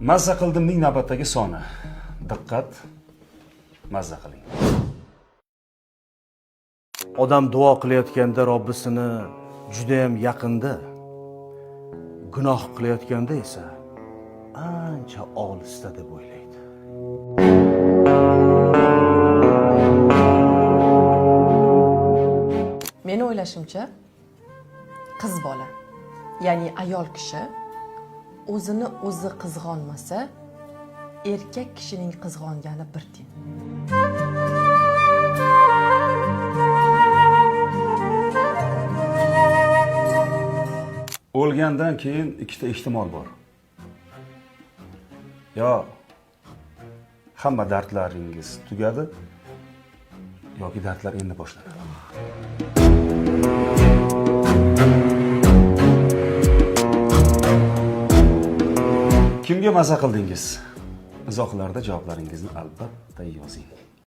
Mazza qildimning navbatdagi soni. Diqqat, mazza qiling. Odam duo qilayotganda Robbisini juda ham yaqinda, gunoh qilayotganda esa ancha olisda deb o'ylaydi. Meni o'ylashimcha, qiz bola, ya'ni ayol kishi o'zini o'zi qizg'onmasa, erkak kishining qizg'ongani bir teng. O'lgandan keyin ikkita ehtimol bor. Yo hamma dardlaringiz tugadi, yoki dardlar endi boshlanadi. Kimga mazza qildingiz? Izohlarda javoblaringizni albatta yozing.